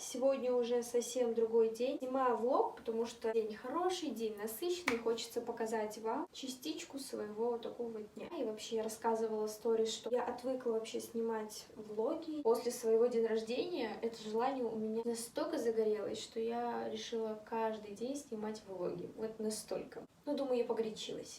Сегодня уже совсем другой день. Снимаю влог, потому что день хороший, день насыщенный. Хочется показать вам частичку своего такого дня. И вообще я рассказывала в сторис, что я отвыкла вообще снимать влоги. После своего дня рождения это желание у меня настолько загорелось, что я решила каждый день снимать влоги. Вот настолько. Но думаю, я погорячилась.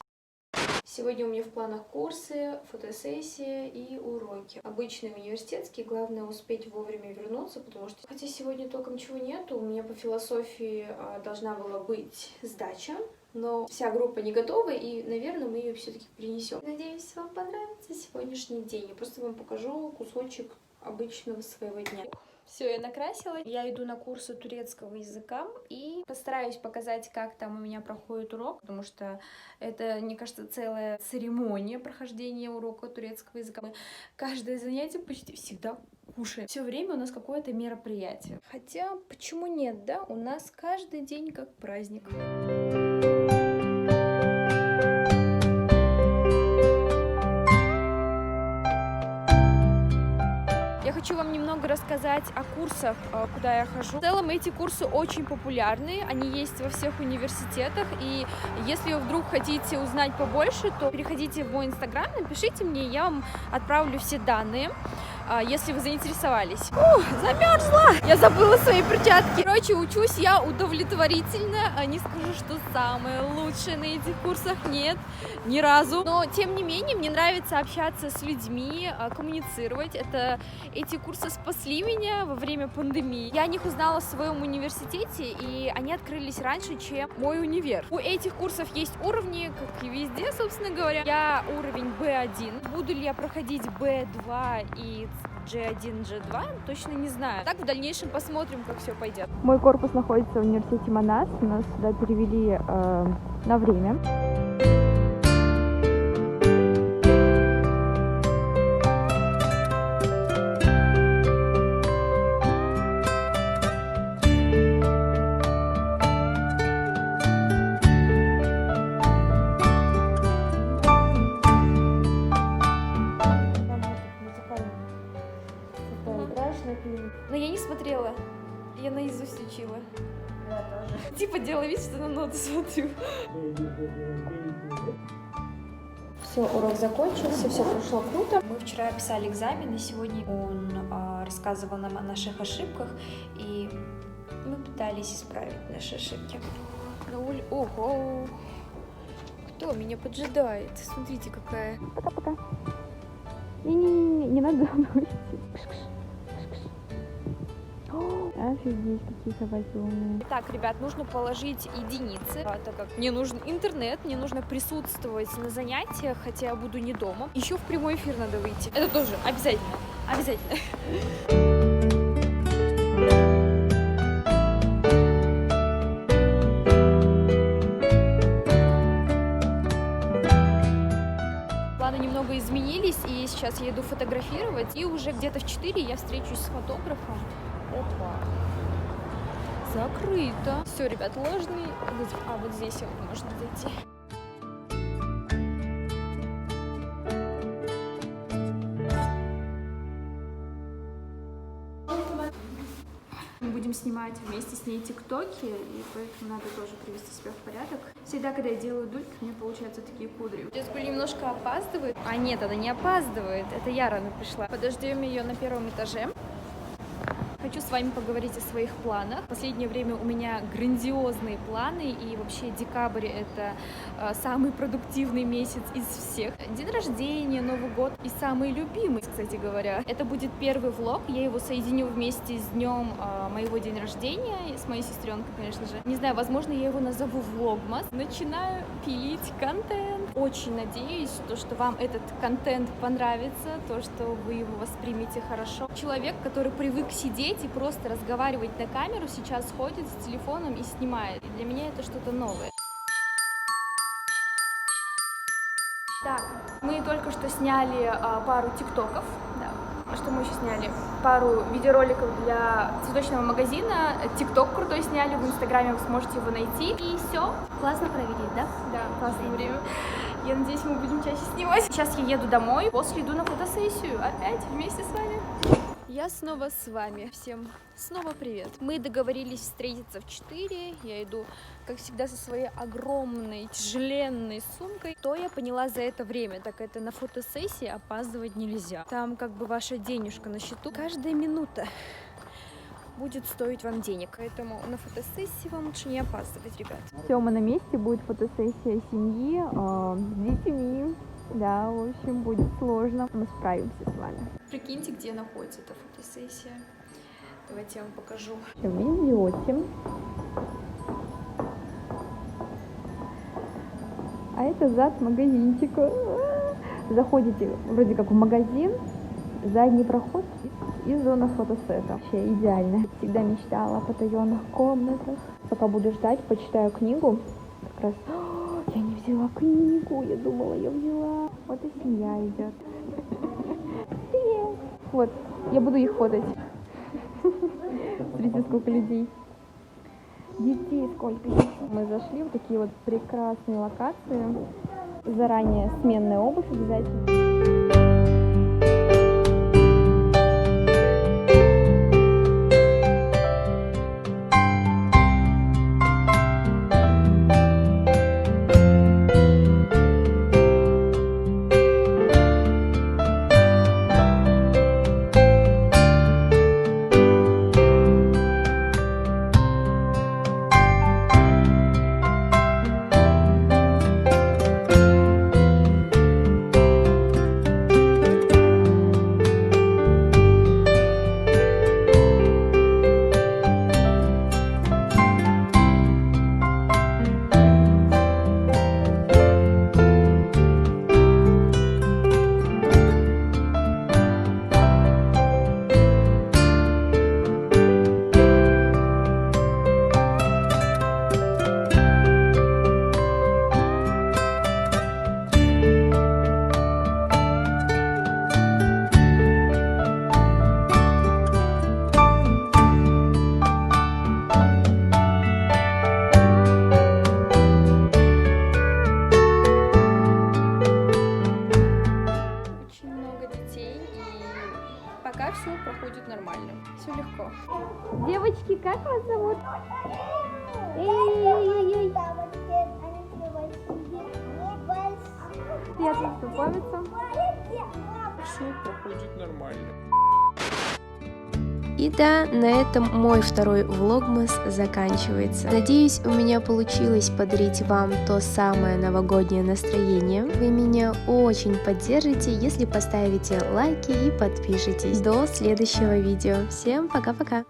Сегодня у меня в планах курсы, фотосессия и уроки. Обычные университетские, главное успеть вовремя вернуться, потому что, хотя сегодня толком ничего нету, у меня по философии должна была быть сдача, но вся группа не готова, и, наверное, мы ее все-таки перенесем. Надеюсь, вам понравится сегодняшний день. Я просто вам покажу кусочек обычного своего дня. Все, я накрасила. Я иду на курсы турецкого языка и постараюсь показать, как там у меня проходит урок, потому что это, мне кажется, целая церемония прохождения урока турецкого языка. Мы каждое занятие почти всегда кушаем. Все время у нас какое-то мероприятие. Хотя, почему нет, да? У нас каждый день как праздник. Я хочу вам немного рассказать о курсах, куда я хожу. В целом эти курсы очень популярны, они есть во всех университетах, и если вы вдруг хотите узнать побольше, то переходите в мой инстаграм, напишите мне, я вам отправлю все данные, если вы заинтересовались. Замерзла! Я забыла свои перчатки. Короче, учусь я удовлетворительно, не скажу, что самое лучшее на этих курсах, нет, ни разу. Но, тем не менее, мне нравится общаться с людьми, коммуницировать. Эти курсы спасли меня во время пандемии. Я о них узнала в своем университете, и они открылись раньше, чем мой универ. У этих курсов есть уровни, как и везде, собственно говоря. Я уровень B1. Буду ли я проходить B2 и G1, G2, точно не знаю. Так в дальнейшем посмотрим, как все пойдет. Мой корпус находится в университете Манас. Нас сюда перевели на время. Но я не смотрела, я наизусть учила. Я тоже. Типа делала вид, что на ноты смотрю. Все, урок закончился, все прошло круто. Мы вчера писали экзамен, и сегодня он рассказывал нам о наших ошибках, и мы пытались исправить наши ошибки. Ого! Кто меня поджидает? Смотрите, какая. Пока-пока. Не надо за мной идти. Офигеть, какие собаки умные. Так, ребят, нужно положить единицы, так как мне нужен интернет, мне нужно присутствовать на занятиях, хотя я буду не дома. Еще в прямой эфир надо выйти. Это тоже обязательно. Обязательно. Планы немного изменились, и сейчас я иду фотографировать, и уже где-то в 4 я встречусь с фотографом. Опа. Закрыто. Все, ребят, ложный вызов. Вот здесь вот можно зайти. Мы будем снимать вместе с ней тиктоки, и поэтому надо тоже привести себя в порядок. Всегда, когда я делаю дульки, у меня получаются такие кудри. Сейчас Гуля немножко опаздывает. А нет, она не опаздывает. Это я рано пришла. Подождем ее на первом этаже. Хочу с вами поговорить о своих планах. В последнее время у меня грандиозные планы, и вообще декабрь — это самый продуктивный месяц из всех. День рождения, Новый год и самый любимый, кстати говоря. Это будет первый влог, я его соединю вместе с днем моего дня рождения, с моей сестренкой, конечно же. Не знаю, возможно, я его назову влогмас. Начинаю пилить контент. Очень надеюсь, что вам этот контент понравится, то, что вы его воспримете хорошо. Человек, который привык сидеть и просто разговаривать на камеру, сейчас ходит с телефоном и снимает. И для меня это что-то новое. Так, мы только что сняли пару тиктоков. Да. Что мы еще сняли? Пару видеороликов для цветочного магазина. Тикток крутой сняли, в инстаграме вы сможете его найти. И все. Классно провели, да? Да, классное время. Я надеюсь, мы будем чаще снимать. Сейчас я еду домой, после иду на фотосессию. Опять вместе с вами. Я снова с вами. Всем снова привет. Мы договорились встретиться в 4. Я иду, как всегда, со своей огромной, тяжеленной сумкой. То я поняла за это время, так это на фотосессии опаздывать нельзя. Там как бы ваша денежка на счету. Каждая минута будет стоить вам денег. Поэтому на фотосессии вам лучше не опаздывать, ребят. Все, мы на месте. Будет фотосессия семьи с детьми. Да, в общем, будет сложно. Мы справимся с вами. Прикиньте, где находится эта фотосессия. Давайте я вам покажу. Вы идете. А это зад магазинчика. Заходите вроде как в магазин, задний проход и зона фотосета. Вообще идеально. Всегда мечтала о потаенных комнатах. Пока буду ждать, почитаю книгу. Как раз... Я не взяла книгу, я думала, я взяла. Вот и семья идет. Привет. Вот, я буду их фотать. Смотрите, сколько людей. Детей сколько. Мы зашли в такие вот прекрасные локации. Заранее сменная обувь обязательно. Пока все проходит нормально, все легко. Девочки, как вас зовут? Эй-эй-эй-эй. Приятно познакомиться. Все проходит нормально. И да, на этом мой второй влогмас заканчивается. Надеюсь, у меня получилось подарить вам то самое новогоднее настроение. Вы меня очень поддержите, если поставите лайки и подпишитесь. До следующего видео. Всем пока-пока!